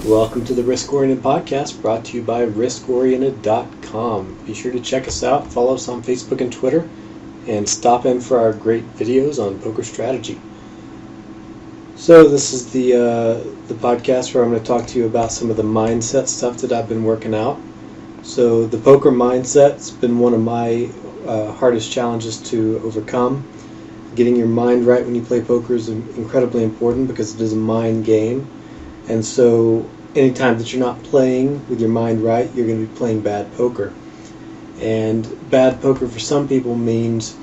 Welcome to the Risk Oriented Podcast, brought to you by riskoriented.com. Be sure to check us out, follow us on Facebook and Twitter, and stop in for our great videos on poker strategy. So this is the podcast where I'm going to talk to you about some of the mindset stuff that I've been working out. So the poker mindset's been one of my hardest challenges to overcome. Getting your mind right when you play poker is incredibly important because it is a mind game. And so anytime that you're not playing with your mind right, you're going to be playing bad poker. And bad poker for some people means,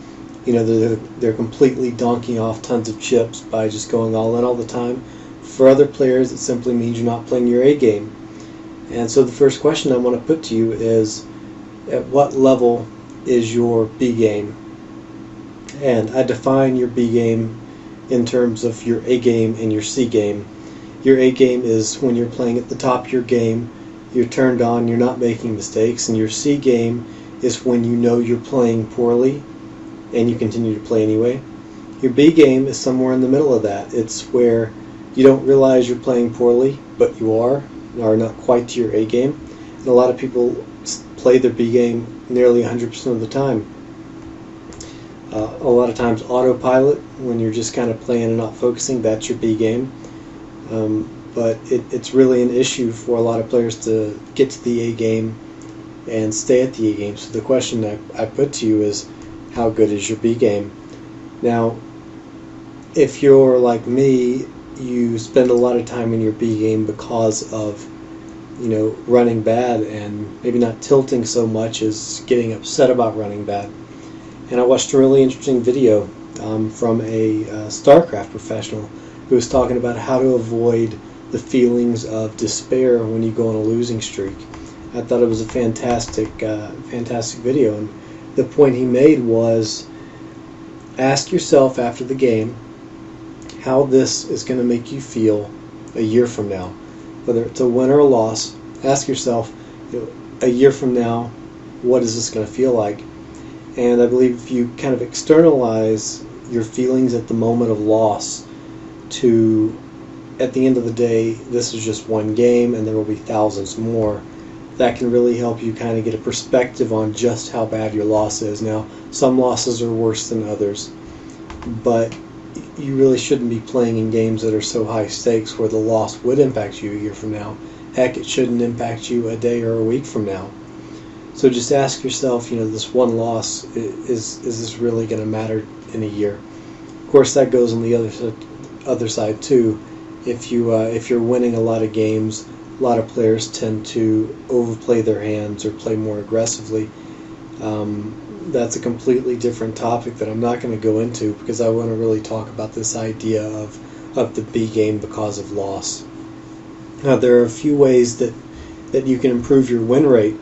they're completely donking off tons of chips by just going all in all the time. For other players, it simply means you're not playing your A game. And so the first question I want to put to you is, at what level is your B game? And I define your B game in terms of your A game and your C game. Your A game is when you're playing at the top of your game, you're turned on, you're not making mistakes. And your C game is when you know you're playing poorly and you continue to play anyway. Your B game is somewhere in the middle of that. It's where you don't realize you're playing poorly, but you are not quite to your A game. And a lot of people play their B game nearly 100% of the time. A lot of times autopilot, when you're just kind of playing and not focusing, that's your B game. But it's really an issue for a lot of players to get to the A game and stay at the A game. So the question I put to you is, how good is your B game? Now, if you're like me, you spend a lot of time in your B game because of, running bad and maybe not tilting so much as getting upset about running bad. And I watched a really interesting video from a StarCraft professional who was talking about how to avoid the feelings of despair when you go on a losing streak. I thought it was a fantastic video, and the point he made was, ask yourself after the game how this is going to make you feel a year from now. Whether it's a win or a loss, ask yourself, a year from now, what is this going to feel like? And I believe if you kind of externalize your feelings at the moment of loss to, at the end of the day, this is just one game and there will be thousands more, that can really help you kind of get a perspective on just how bad your loss is. Now, some losses are worse than others, but you really shouldn't be playing in games that are so high stakes where the loss would impact you a year from now. Heck, it shouldn't impact you a day or a week from now. So just ask yourself, this one loss, is this really going to matter in a year? Of course, that goes on the other side too. If you're winning a lot of games, a lot of players tend to overplay their hands or play more aggressively. That's a completely different topic that I'm not going to go into because I want to really talk about this idea of the B game because of loss. Now, there are a few ways that you can improve your win rate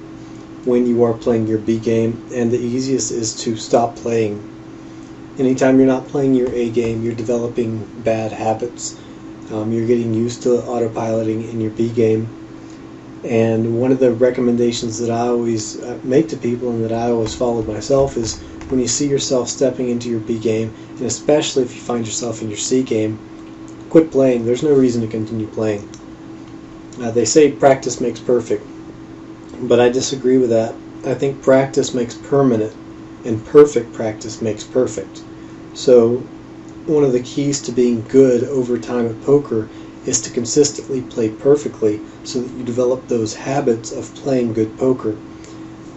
when you are playing your B game, and the easiest is to stop playing. Anytime you're not playing your A game, you're developing bad habits. You're getting used to autopiloting in your B game. And one of the recommendations that I always make to people and that I always followed myself is, when you see yourself stepping into your B game, and especially if you find yourself in your C game, quit playing. There's no reason to continue playing. They say practice makes perfect, but I disagree with that. I think practice makes permanent, and perfect practice makes perfect. So one of the keys to being good over time at poker is to consistently play perfectly so that you develop those habits of playing good poker.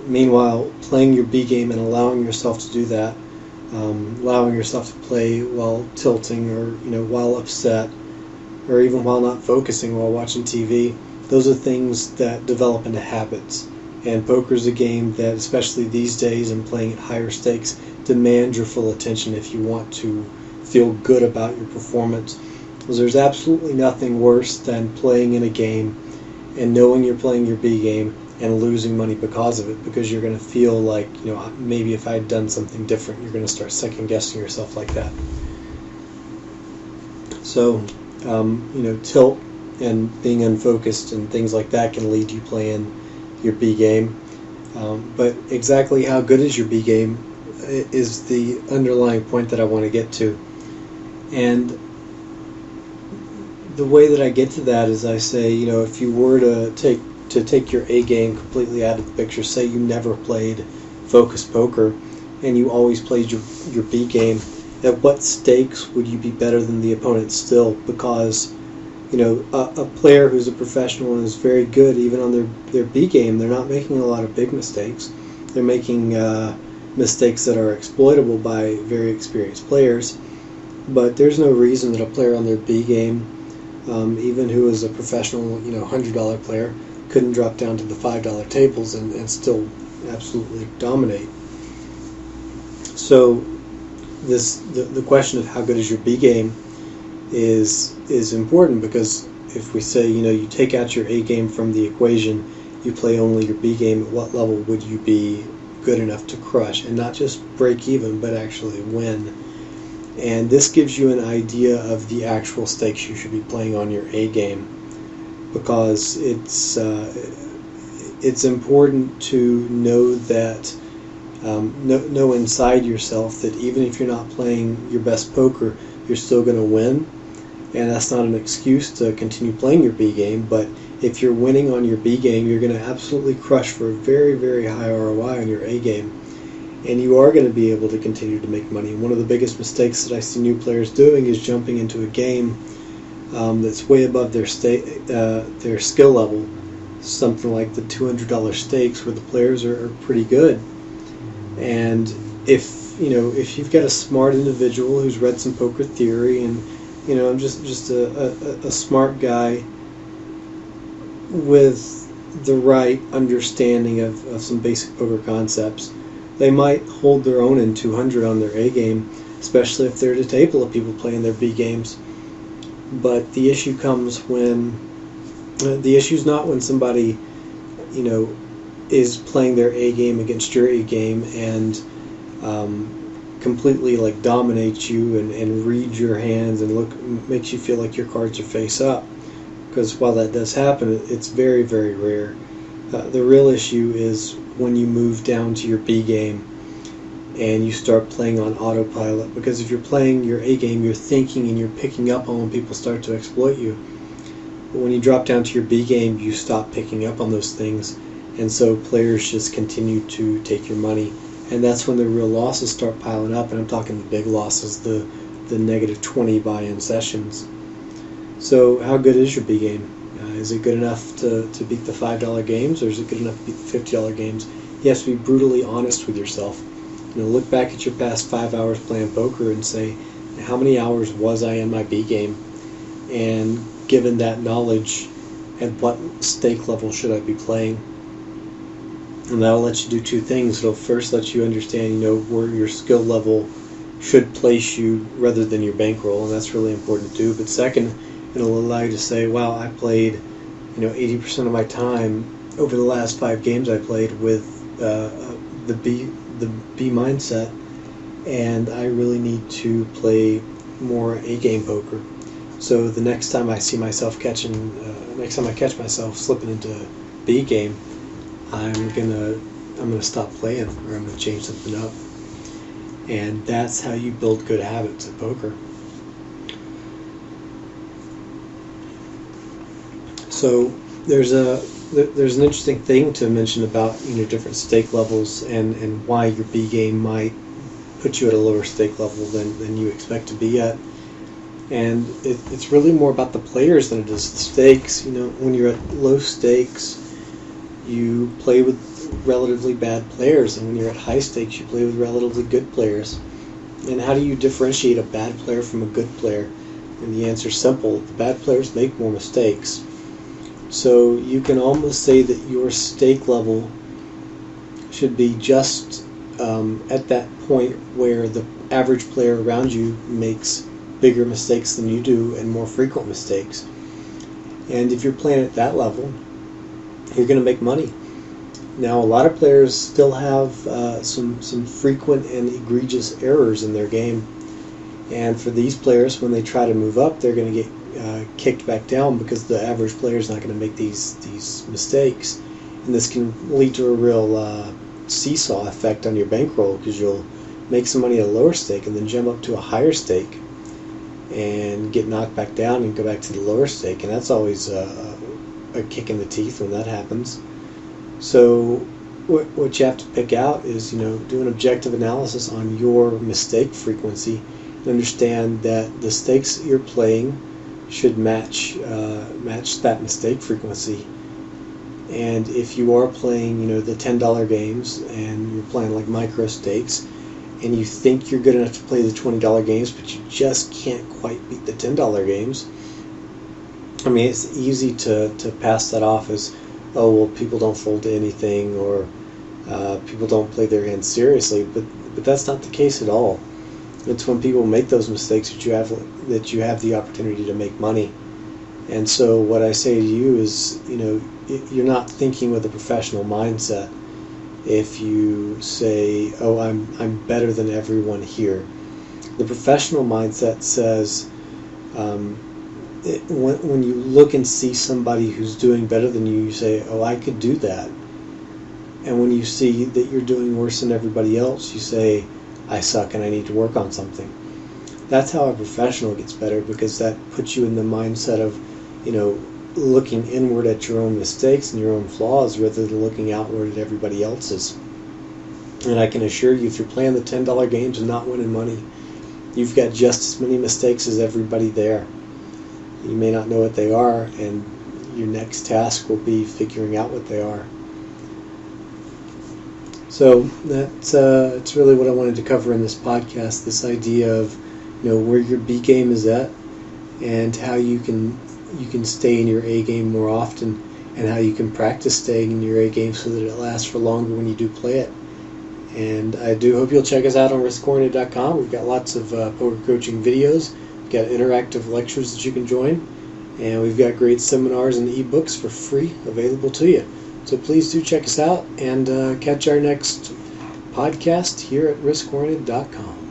Meanwhile, playing your B game and allowing yourself to do that, allowing yourself to play while tilting or while upset, or even while not focusing while watching TV, those are things that develop into habits. And poker is a game that, especially these days and playing at higher stakes, demands your full attention if you want to feel good about your performance. Because there's absolutely nothing worse than playing in a game and knowing you're playing your B game and losing money because of it, because you're going to feel like, maybe if I had done something different, you're going to start second guessing yourself like that. So, tilt and being unfocused and things like that can lead you playing your B game. But exactly how good is your B game is the underlying point that I want to get to. And the way that I get to that is I say, if you were to take your A game completely out of the picture, say you never played focus poker and you always played your B game, at what stakes would you be better than the opponent still? Because a player who's a professional and is very good, even on their B game, they're not making a lot of big mistakes. They're making mistakes that are exploitable by very experienced players. But there's no reason that a player on their B game, even who is a professional, $100 player, couldn't drop down to the $5 tables and still absolutely dominate. So the question of how good is your B game is important, because if we say, you take out your A game from the equation, you play only your B game, at what level would you be good enough to crush, and not just break even, but actually win? And this gives you an idea of the actual stakes you should be playing on your A game, because it's important to know that know inside yourself that even if you're not playing your best poker, you're still going to win. And that's not an excuse to continue playing your B game, but if you're winning on your B game, you're going to absolutely crush for a very, very high ROI on your A game. And you are going to be able to continue to make money. One of the biggest mistakes that I see new players doing is jumping into a game that's way above their skill level, something like the $200 stakes, where the players are pretty good. And if you've got a smart individual who's read some poker theory, and I'm just a smart guy with the right understanding of some basic poker concepts, they might hold their own in 200 on their A game, especially if they're at a table of people playing their B games. But the issue comes when the issue's not when somebody is playing their A game against your A game and completely dominates you and reads your hands and makes you feel like your cards are face up. Because while that does happen, it's very, very rare. The real issue is when you move down to your B game and you start playing on autopilot. Because if you're playing your A game, you're thinking and you're picking up on when people start to exploit you. But when you drop down to your B game, you stop picking up on those things. And so players just continue to take your money. And that's when the real losses start piling up. And I'm talking the big losses, the negative 20 buy-in sessions. So how good is your B game? Is it good enough to beat the $5 games, or is it good enough to beat the $50 games? You have to be brutally honest with yourself. Look back at your past 5 hours playing poker and say, how many hours was I in my B game? And given that knowledge, at what stake level should I be playing? And that'll let you do two things. It'll first let you understand, where your skill level should place you rather than your bankroll, and that's really important to do. But second, it'll allow you to say, wow, I played 80% of my time over the last 5 games I played with the B mindset, and I really need to play more A game poker. So the next time I see myself catch myself slipping into B game, I'm gonna stop playing, or I'm gonna change something up. And that's how you build good habits at poker. So there's an interesting thing to mention about different stake levels and why your B game might put you at a lower stake level than you expect to be at. And it's really more about the players than it is the stakes. When you're at low stakes, you play with relatively bad players, and when you're at high stakes, you play with relatively good players. And how do you differentiate a bad player from a good player? And the answer's simple: the bad players make more mistakes. So you can almost say that your stake level should be just at that point where the average player around you makes bigger mistakes than you do and more frequent mistakes. And if you're playing at that level, you're going to make money. Now, a lot of players still have some frequent and egregious errors in their game. And for these players, when they try to move up, they're going to get kicked back down because the average player is not going to make these mistakes. And this can lead to a real seesaw effect on your bankroll, because you'll make some money at a lower stake and then jump up to a higher stake. and get knocked back down and go back to the lower stake, and that's always a kick in the teeth when that happens. So what you have to pick out is, do an objective analysis on your mistake frequency and understand that the stakes that you're playing should match that mistake frequency. And if you are playing, the $10 games and you're playing like micro stakes, and you think you're good enough to play the $20 games, but you just can't quite beat the $10 games, I mean, it's easy to pass that off as, oh, well, people don't fold to anything, or people don't play their hands seriously, but that's not the case at all. It's when people make those mistakes that you have the opportunity to make money. And so what I say to you is, you're not thinking with a professional mindset if you say, oh, I'm better than everyone here. The professional mindset says, when you look and see somebody who's doing better than you, you say, oh, I could do that. And when you see that you're doing worse than everybody else, you say, I suck and I need to work on something. That's how a professional gets better, because that puts you in the mindset of, looking inward at your own mistakes and your own flaws rather than looking outward at everybody else's. And I can assure you, if you're playing the $10 games and not winning money, you've got just as many mistakes as everybody there. You may not know what they are, and your next task will be figuring out what they are. So that's really what I wanted to cover in this podcast, this idea of where your B game is at, and how you can stay in your A game more often, and how you can practice staying in your A game so that it lasts for longer when you do play it. And I do hope you'll check us out on riskoriented.com. We've got lots of poker coaching videos. We've got interactive lectures that you can join, and we've got great seminars and ebooks for free available to you. So please do check us out, and catch our next podcast here at riskoriented.com.